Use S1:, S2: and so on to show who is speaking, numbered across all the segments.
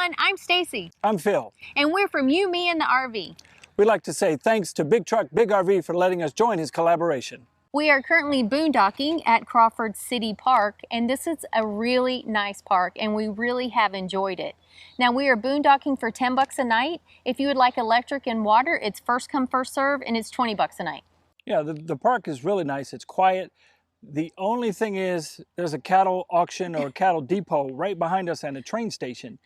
S1: everyone, I'm Stacy.
S2: I'm Phil.
S1: And we're from You, Me, and the RV.
S2: We'd like to say thanks to Big Truck, Big RV for letting us join his collaboration.
S1: We are currently boondocking at Crawford City Park, and this is a really nice park, and we really have enjoyed it. Now, we are boondocking for 10 bucks a night. If you would like electric and water, it's first come, first serve, and it's 20 bucks a night.
S2: Yeah, the park is really nice. It's quiet. The only thing is there's a cattle auction or a cattle depot right behind us and a train station.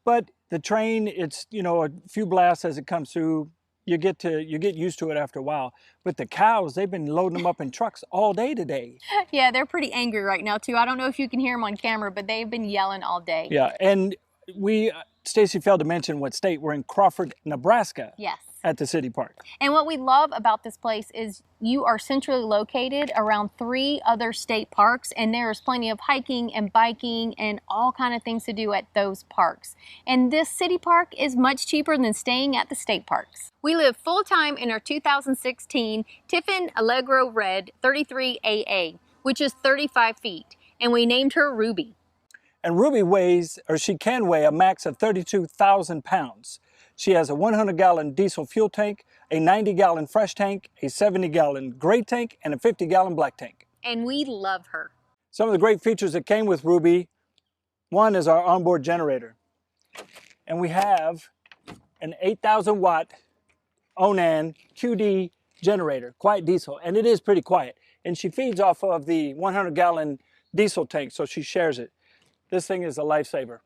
S2: But the train, it's, you know, a few blasts as it comes through. You get used to it after a while. But the cows, they've been loading them up in trucks all day today.
S1: Yeah, they're pretty angry right now too. I don't know if you can hear them on camera, but they've been yelling all day.
S2: Yeah, and Stacy failed to mention what state. We're in Crawford, Nebraska.
S1: Yes.
S2: At the city park.
S1: And what we love about this place is you are centrally located around 3 other state parks, and there's plenty of hiking and biking and all kind of things to do at those parks. And this city park is much cheaper than staying at the state parks. We live full-time in our 2016 Tiffin Allegro Red 33AA, which is 35 feet, and we named her Ruby.
S2: And Ruby weighs, or she can weigh, a max of 32,000 pounds. She has a 100-gallon diesel fuel tank, a 90-gallon fresh tank, a 70-gallon gray tank, and a 50-gallon black tank.
S1: And we love her.
S2: Some of the great features that came with Ruby, one is our onboard generator. And we have an 8,000-watt Onan QD generator, quiet diesel, and it is pretty quiet. And she feeds off of the 100-gallon diesel tank, so she shares it. This thing is a lifesaver.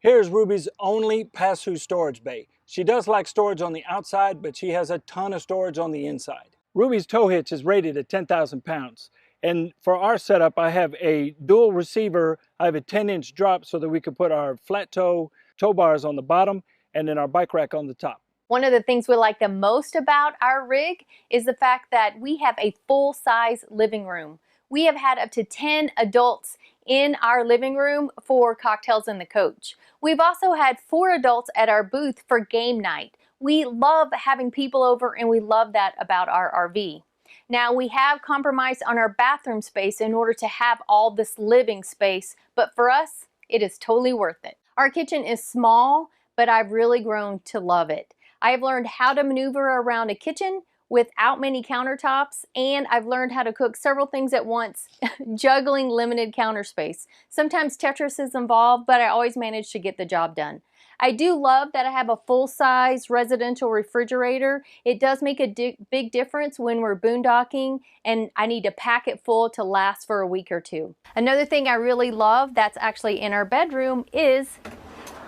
S2: Here's Ruby's only pass-through storage bay. She does like storage on the outside, but she has a ton of storage on the inside. Ruby's tow hitch is rated at 10,000 pounds. And for our setup, I have a dual receiver. I have a 10-inch drop so that we can put our flat tow bars on the bottom and then our bike rack on the top.
S1: One of the things we like the most about our rig is the fact that we have a full-size living room. We have had up to 10 adults in our living room for cocktails in the coach. We've also had 4 adults at our booth for game night. We love having people over, and we love that about our RV. Now, we have compromised on our bathroom space in order to have all this living space, but for us, it is totally worth it. Our kitchen is small, but I've really grown to love it. I have learned how to maneuver around a kitchen without many countertops, and I've learned how to cook several things at once, juggling limited counter space. Sometimes Tetris is involved, but I always manage to get the job done. I do love that I have a full-size residential refrigerator. It does make a big difference when we're boondocking, and I need to pack it full to last for a week or 2. Another thing I really love that's actually in our bedroom is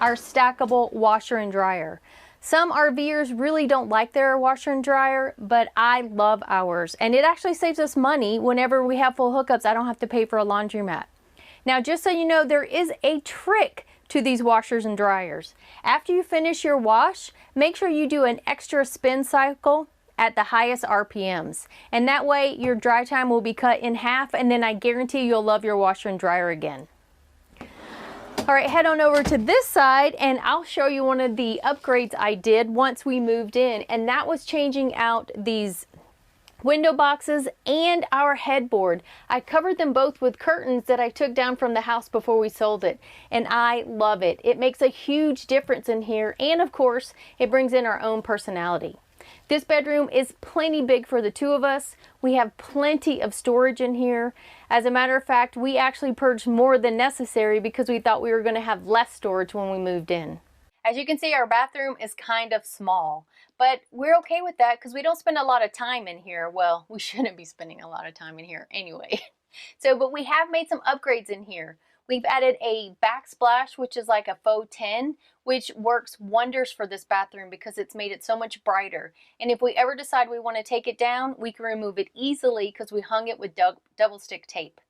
S1: our stackable washer and dryer. Some RVers really don't like their washer and dryer, but I love ours. And it actually saves us money whenever we have full hookups. I don't have to pay for a laundromat. Now, just so you know, there is a trick to these washers and dryers. After you finish your wash, make sure you do an extra spin cycle at the highest RPMs. And that way your dry time will be cut in half, and then I guarantee you'll love your washer and dryer again. All right, head on over to this side and I'll show you one of the upgrades I did once we moved in, and that was changing out these window boxes and our headboard. I covered them both with curtains that I took down from the house before we sold it, and I love it. It makes a huge difference in here, and of course, it brings in our own personality. This bedroom is plenty big for the 2 of us. We have plenty of storage in here. As a matter of fact, we actually purged more than necessary because we thought we were going to have less storage when we moved in. As you can see, our bathroom is kind of small, but we're okay with that because we don't spend a lot of time in here. Well, we shouldn't be spending a lot of time in here anyway. But we have made some upgrades in here. We've added a backsplash, which is like a faux 10, which works wonders for this bathroom because it's made it so much brighter. And if we ever decide we want to take it down, we can remove it easily because we hung it with double stick tape.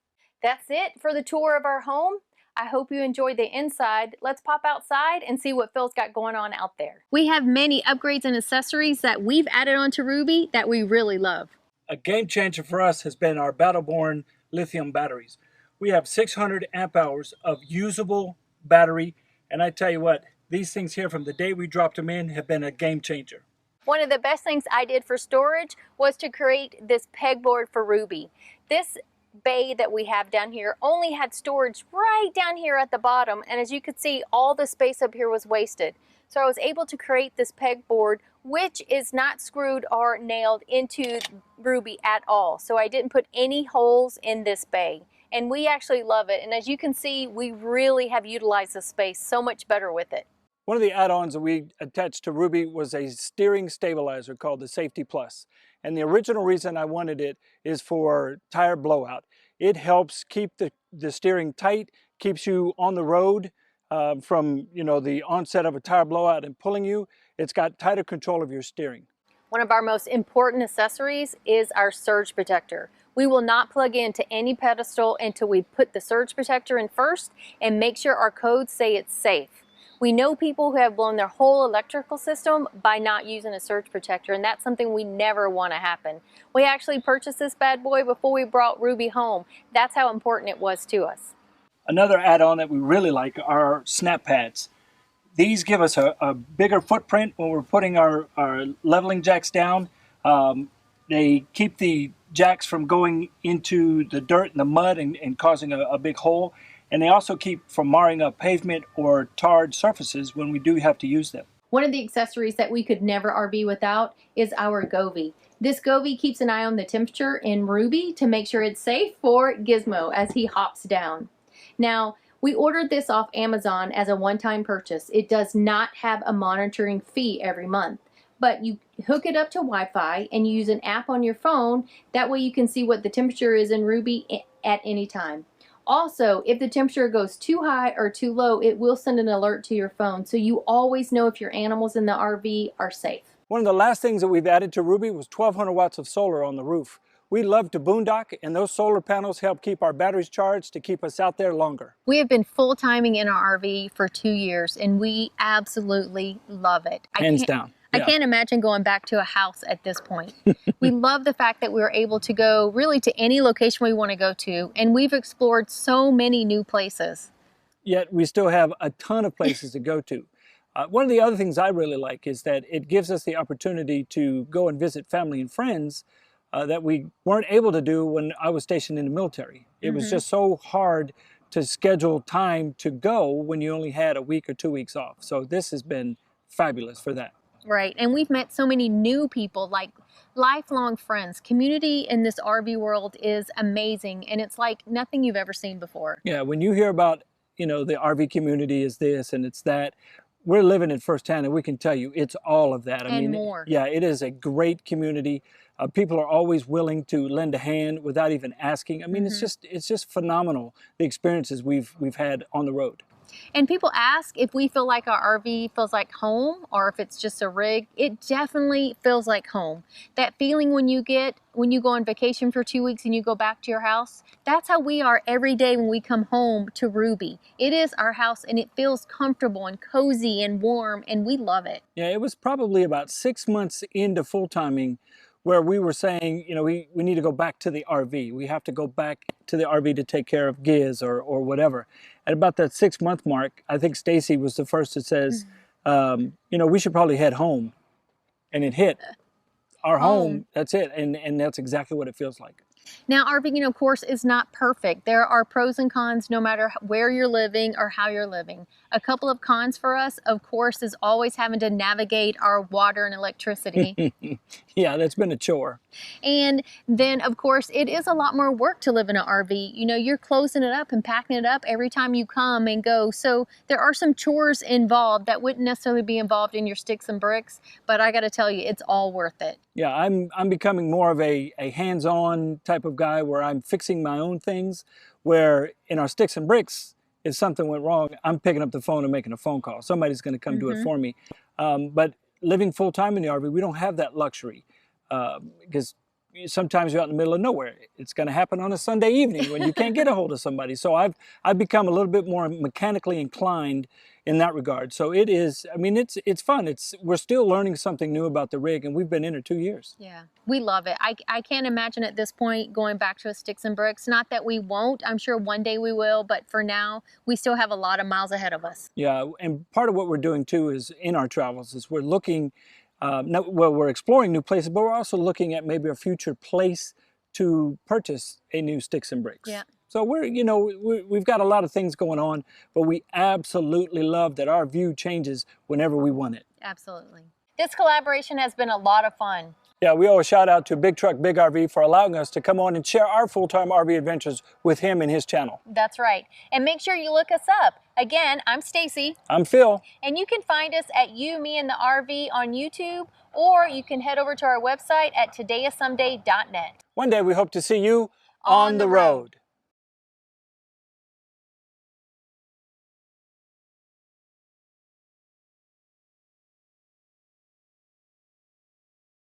S1: That's it for the tour of our home. I hope you enjoyed the inside. Let's pop outside and see what Phil's got going on out there. We have many upgrades and accessories that we've added onto Ruby that we really love.
S2: A game changer for us has been our Battleborn lithium batteries. We have 600 amp hours of usable battery, and I tell you what, these things here from the day we dropped them in have been a game changer.
S1: One of the best things I did for storage was to create this pegboard for Ruby. This bay that we have down here only had storage right down here at the bottom, and as you could see, all the space up here was wasted. So I was able to create this pegboard, which is not screwed or nailed into Ruby at all. So I didn't put any holes in this bay, and we actually love it. And as you can see, we really have utilized the space so much better with it.
S2: One of the add-ons that we attached to Ruby was a steering stabilizer called the Safety Plus. And the original reason I wanted it is for tire blowout. It helps keep the steering tight, keeps you on the road from the onset of a tire blowout and pulling you. It's got tighter control of your steering.
S1: One of our most important accessories is our surge protector. We will not plug into any pedestal until we put the surge protector in first and make sure our codes say it's safe. We know people who have blown their whole electrical system by not using a surge protector, and that's something we never want to happen. We actually purchased this bad boy before we brought Ruby home. That's how important it was to us.
S2: Another add-on that we really like are snap pads. These give us a bigger footprint when we're putting our leveling jacks down. They keep the jacks from going into the dirt and the mud and causing a big hole. And they also keep from marring up pavement or tarred surfaces when we do have to use them.
S1: One of the accessories that we could never RV without is our Govi. This Govi keeps an eye on the temperature in Ruby to make sure it's safe for Gizmo as he hops down. Now, we ordered this off Amazon as a one-time purchase. It does not have a monitoring fee every month, but you hook it up to Wi-Fi and you use an app on your phone. That way you can see what the temperature is in Ruby at any time. Also, if the temperature goes too high or too low, it will send an alert to your phone, so you always know if your animals in the RV are safe.
S2: One of the last things that we've added to Ruby was 1,200 watts of solar on the roof. We love to boondock, and those solar panels help keep our batteries charged to keep us out there longer.
S1: We have been full-timing in our RV for 2 years, and we absolutely love it.
S2: Hands down.
S1: I can't imagine going back to a house at this point. We love the fact that we were able to go really to any location we want to go to, and we've explored so many new places.
S2: Yet we still have a ton of places to go to. One of the other things I really like is that it gives us the opportunity to go and visit family and friends that we weren't able to do when I was stationed in the military. It was just so hard to schedule time to go when you only had a week or 2 weeks off. So this has been fabulous for that.
S1: Right, and we've met so many new people, like lifelong friends. Community in this RV world is amazing, and it's like nothing you've ever seen before.
S2: Yeah, when you hear about, the RV community is this and it's that, we're living it firsthand, and we can tell you it's all of that.
S1: And more.
S2: Yeah, it is a great community. People are always willing to lend a hand without even asking. I mean, it's just phenomenal, the experiences we've had on the road.
S1: And people ask if we feel like our RV feels like home or if it's just a rig. It definitely feels like home. That feeling when you get when you go on vacation for 2 weeks and you go back to your house, that's how we are every day when we come home to Ruby. It is our house, and it feels comfortable and cozy and warm, and we love it.
S2: Yeah, it was probably about 6 months into full-timing where we were saying, we need to go back to the RV. We have to go back to the RV to take care of Giz or whatever. At about that 6-month mark, I think Stacy was the first that says, we should probably head home. And it hit. Our home, that's it. And that's exactly what it feels like.
S1: Now, RVing, of course, is not perfect. There are pros and cons no matter where you're living or how you're living. A couple of cons for us, of course, is always having to navigate our water and electricity.
S2: Yeah, that's been a chore.
S1: And then, of course, it is a lot more work to live in an RV. You're closing it up and packing it up every time you come and go. So there are some chores involved that wouldn't necessarily be involved in your sticks and bricks. But I got to tell you, it's all worth it.
S2: Yeah, I'm becoming more of a hands-on type of guy where I'm fixing my own things, where in our sticks and bricks, if something went wrong, I'm picking up the phone and making a phone call. Somebody's going to come do it for me. But living full-time in the RV, we don't have that luxury because sometimes you're out in the middle of nowhere. It's going to happen on a Sunday evening when you can't get a hold of somebody. So I've become a little bit more mechanically inclined in that regard. So it is, it's fun. We're still learning something new about the rig, and we've been in it 2 years.
S1: Yeah, we love it. I can't imagine at this point going back to a sticks and bricks. Not that we won't. I'm sure one day we will, but for now, we still have a lot of miles ahead of us.
S2: Yeah, and part of what we're doing too is in our travels is we're looking, we're exploring new places, but we're also looking at maybe a future place to purchase a new sticks and bricks.
S1: Yeah.
S2: So we've got a lot of things going on, but we absolutely love that our view changes whenever we want it.
S1: Absolutely. This collaboration has been a lot of fun.
S2: Yeah, we owe a shout out to Big Truck Big RV for allowing us to come on and share our full-time RV adventures with him and his channel.
S1: That's right. And make sure you look us up. Again, I'm Stacy.
S2: I'm Phil.
S1: And you can find us at You, Me, and the RV on YouTube, or you can head over to our website at todayissomeday.net.
S2: One day we hope to see you on the road.